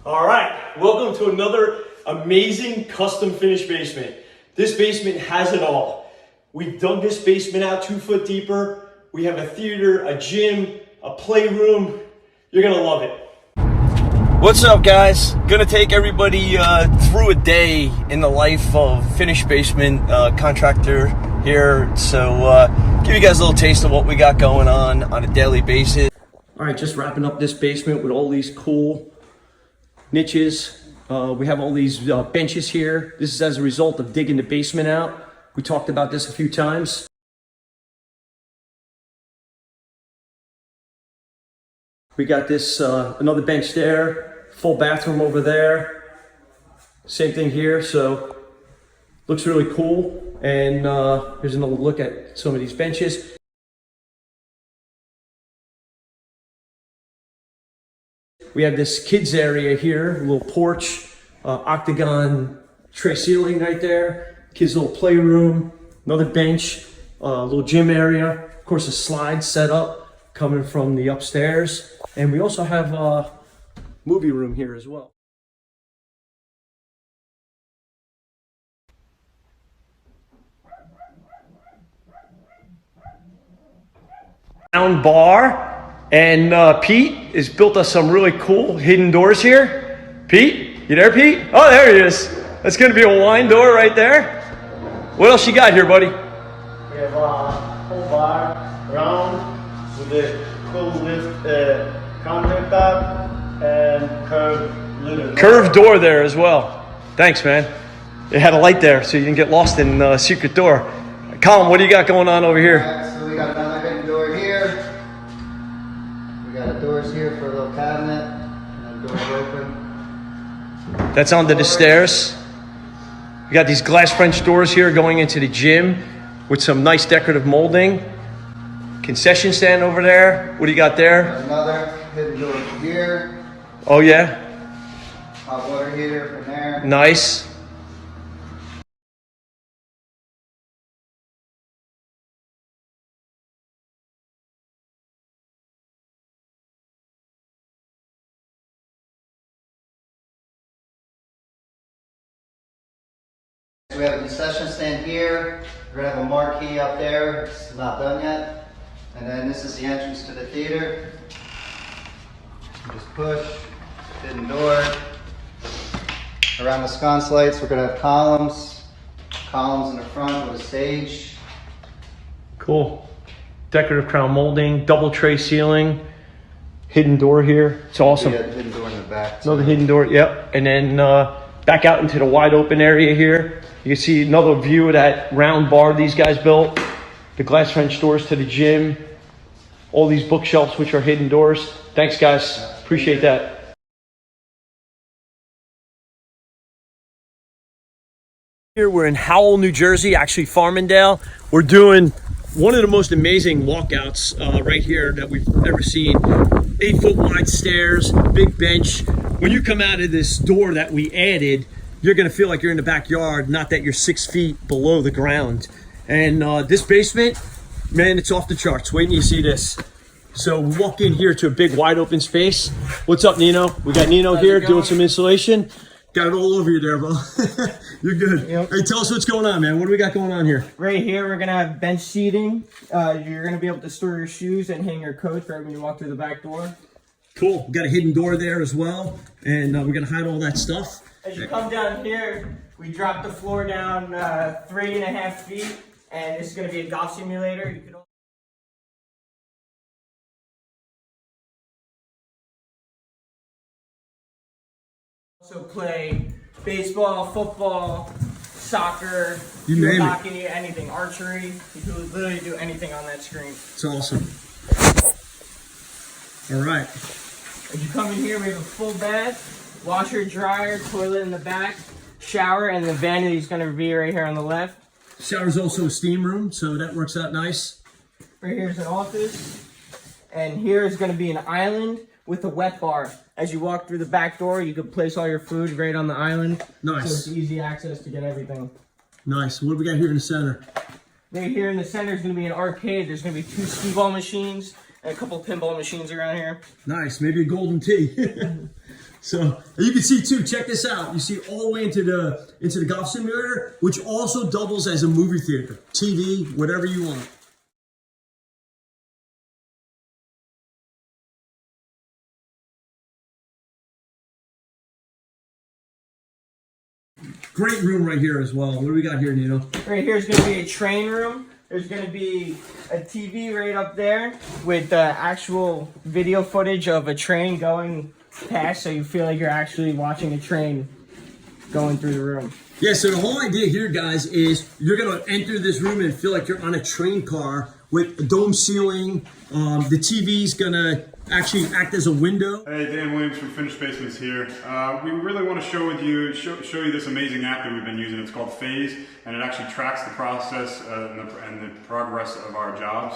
All right, welcome to another amazing custom finished basement. This basement has it all. We've dug this basement out 2 foot deeper. We have a theater, a gym, a playroom. You're gonna love it. What's up, guys? Gonna take everybody through a day in the life of finished basement contractor here. So give you guys a little taste of what we got going on a daily basis. All right, just wrapping up this basement with all these cool niches. We have all these benches here. This is as a result of digging the basement out. We talked about this a few times. We got this, another bench there, full bathroom over there. Same thing here, so looks really cool. And here's another look at some of these benches. We have this kids area here, a little porch, octagon tray ceiling right there, kids' little playroom, another bench, little gym area, of course a slide set up coming from the upstairs. And we also have a movie room here as well. Sound bar. And Pete has built us some really cool hidden doors here. Pete, you there, Pete? Oh, there he is. That's going to be a wine door right there. What else you got here, buddy? We have a full bar, round, with a cool lift countertop and curved door there as well. Thanks, man. It had a light there, so you didn't get lost in the secret door. Colin, what do you got going on over here? Right, so we got another hidden door here. We got doors here for a little cabinet, and then doors open. That's onto the stairs. We got these glass French doors here going into the gym with some nice decorative molding. Concession stand over there. What do you got there? Another hidden door here. Oh yeah. Hot water heater from there. Nice. We have a concession stand here. We're gonna have a marquee up there. It's not done yet. And then this is the entrance to the theater. You just push, hidden door. Around the sconce lights, we're gonna have columns. Columns in the front with a stage. Cool. Decorative crown molding, double tray ceiling, hidden door here. It's awesome. Yeah, hidden door in the back. Another hidden door, yep. And then back out into the wide open area here. You can see another view of that round bar these guys built. The glass French doors to the gym. All these bookshelves, which are hidden doors. Thanks, guys. Appreciate that. Here we're in Howell, New Jersey, actually Farmingdale. We're doing one of the most amazing walkouts right here that we've ever seen. 8 foot wide stairs, big bench. When you come out of this door that we added, you're gonna feel like you're in the backyard, not that you're 6 feet below the ground. And this basement, man, it's off the charts. Wait till you see this. So we walk in here to a big wide open space. What's up, Nino? We got Nino here doing some insulation. Got it all over you there, bro. You're good. Yep. Hey, tell us what's going on, man. What do we got going on here? Right here, we're gonna have bench seating. You're gonna be able to store your shoes and hang your coats right when you walk through the back door. Cool. We got a hidden door there as well. And we're gonna hide all that stuff. As you come down here, we drop the floor down 3.5 feet, and this is gonna be a golf simulator. You can also play baseball, football, soccer, field hockey, anything, archery. You can literally do anything on that screen. It's awesome. All right. As you come in here, we have a full bath, washer, dryer, toilet in the back, shower, and the vanity is going to be right here on the left. Shower's also a steam room, so that works out nice. Right here's an office, and here is going to be an island with a wet bar. As you walk through the back door, you can place all your food right on the island. Nice. So it's easy access to get everything. Nice. What do we got here in the center? Right here in the center is going to be an arcade. There's going to be 2 skee-ball machines and a couple pinball machines around here. Nice. Maybe a golden tee. So you can see too, check this out. You see all the way into the golf simulator, which also doubles as a movie theater, TV, whatever you want. Great room right here as well. What do we got here, Nino? Right here is going to be a train room. There's going to be a TV right up there with actual video footage of a train going past, so you feel like you're actually watching a train going through the room. Yeah, so the whole idea here, guys, is you're going to enter this room and feel like you're on a train car with a dome ceiling. The TV's going to actually act as a window. Hey, Dan Williams from Finished Basements here. We really want to show you this amazing app that we've been using. It's called Phaze, and it actually tracks the process and the progress of our jobs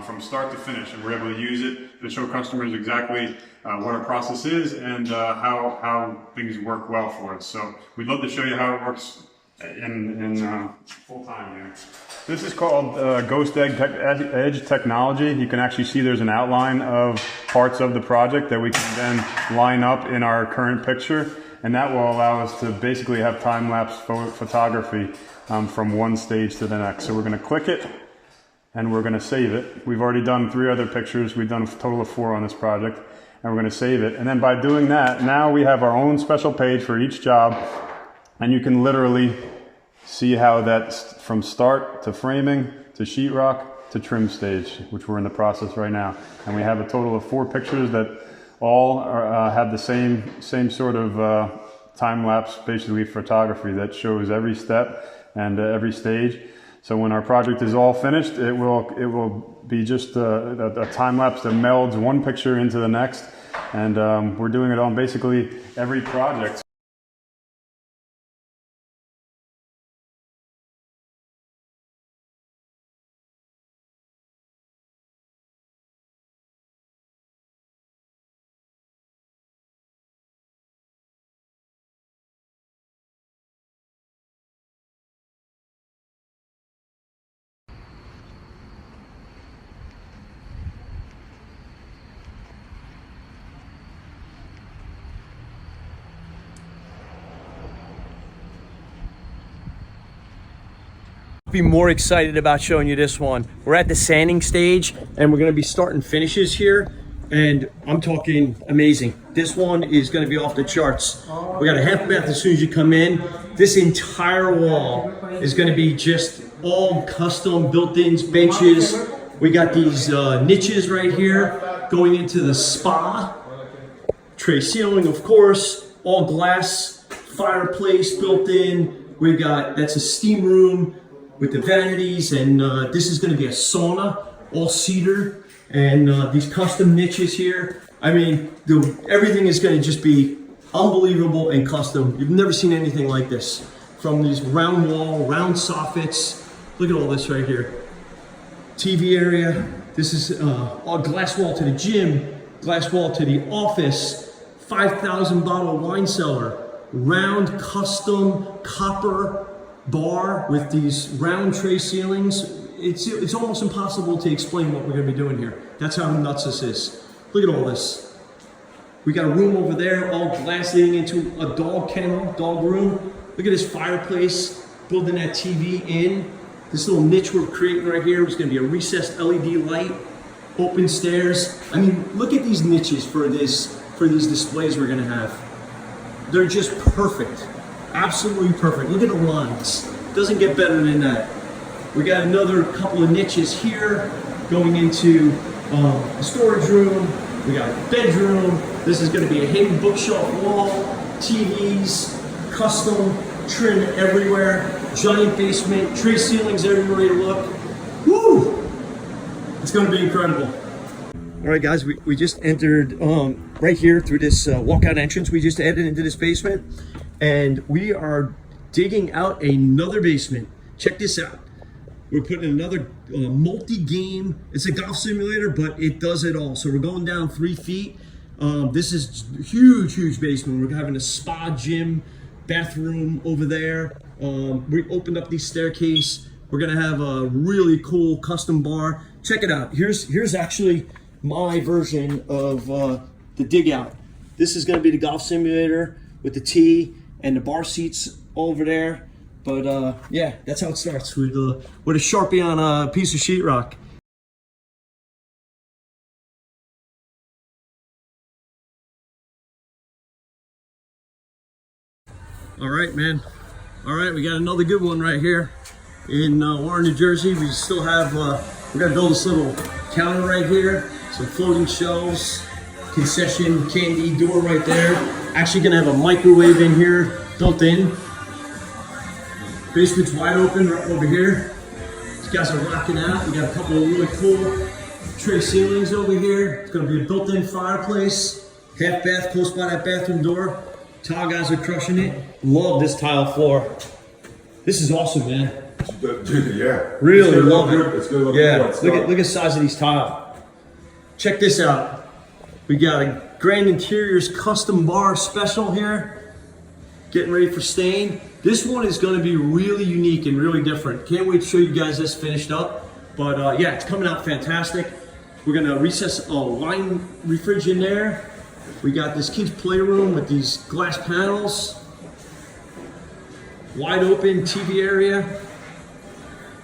from start to finish. And we're able to use it to show customers exactly what our process is and how things work well for us. So we'd love to show you how it works in full time here. This is called Ghost Edge technology. You can actually see there's an outline of parts of the project that we can then line up in our current picture, and that will allow us to basically have time-lapse photography from one stage to the next. So we're going to click it and we're going to save it. We've already done 3 other pictures. We've done a total of 4 on this project, and we're going to save it. And then by doing that, now we have our own special page for each job, and you can literally see how that's from start to framing to sheetrock to trim stage, which we're in the process right now. And we have a total of 4 pictures that all have the same sort of time-lapse basically photography that shows every step and every stage. So when our project is all finished, it will be just a time-lapse that melds one picture into the next. And we're doing it on basically every project. Be more excited about showing you this one. We're at the sanding stage and we're going to be starting finishes here, and I'm talking amazing. This one is going to be off the charts. We got a half bath as soon as you come in. This entire wall is going to be just all custom built-ins, benches. We got these niches right here going into the spa. Tray ceiling, of course, all glass, fireplace built in. We got, that's a steam room with the vanities, and this is going to be a sauna, all cedar, and these custom niches here. I mean, everything is going to just be unbelievable and custom. You've never seen anything like this. From these round wall, round soffits. Look at all this right here. TV area. This is all glass wall to the gym, glass wall to the office, 5,000 bottle wine cellar, round custom copper bar with these round tray ceilings. It's almost impossible to explain what we're going to be doing here. That's how nuts this is. Look at all this. We got a room over there, all glass leading into a dog kennel, dog room. Look at this fireplace, building that TV in. This little niche we're creating right here is going to be a recessed LED light, open stairs. I mean, look at these niches for these displays we're going to have. They're just perfect. Absolutely perfect. Look at the lines. Doesn't get better than that. We got another couple of niches here going into a storage room. We got a bedroom. This is going to be a hidden bookshelf wall, TVs, custom trim everywhere, giant basement, tray ceilings everywhere you look. Woo! It's going to be incredible. All right, guys, we just entered right here through this walkout entrance. We just entered into this basement, and we are digging out another basement. Check this out. We're putting another multi-game, it's a golf simulator, but it does it all. So we're going down 3 feet. This is huge basement. We're having a spa, gym, bathroom over there. We opened up the staircase. We're gonna have a really cool custom bar. Check it out. Here's actually my version of the dig out. This is gonna be the golf simulator with the tee and the bar seats over there. But yeah, that's how it starts with a Sharpie on a piece of sheetrock. All right, man. All right, we got another good one right here in Warren, New Jersey. We still have, we got to build this little counter right here, some floating shelves, concession candy door right there. Actually gonna have a microwave in here, built in. Basement's wide open right over here. These guys are rocking out. We got a couple of really cool tray ceilings over here. It's gonna be a built-in fireplace, half bath close by that bathroom door. Tile guys are crushing it. Love this tile floor. This is awesome, man. Dude, yeah. Really love it. It's good. Yeah, look at the size of these tile. Check this out. We got a Grand Interiors custom bar special here. Getting ready for stain. This one is going to be really unique and really different. Can't wait to show you guys this finished up. But yeah, it's coming out fantastic. We're going to recess a wine refrige in there. We got this kid's playroom with these glass panels. Wide open TV area.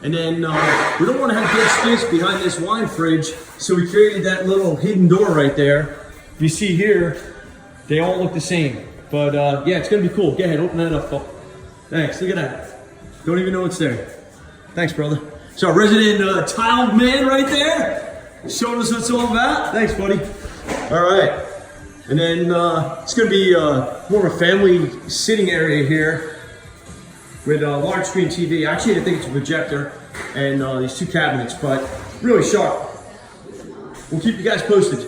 And then we don't want to have dead space behind this wine fridge, so we created that little hidden door right there. If you see here, they all look the same. But yeah, it's gonna be cool. Go ahead, open that up, Phil. Thanks, look at that. Don't even know it's there. Thanks, brother. So our resident tile man right there, showing us what it's all about. Thanks, buddy. All right. And then it's gonna be more of a family sitting area here with a large screen TV. Actually, I think it's a projector and these two cabinets, but really sharp. We'll keep you guys posted.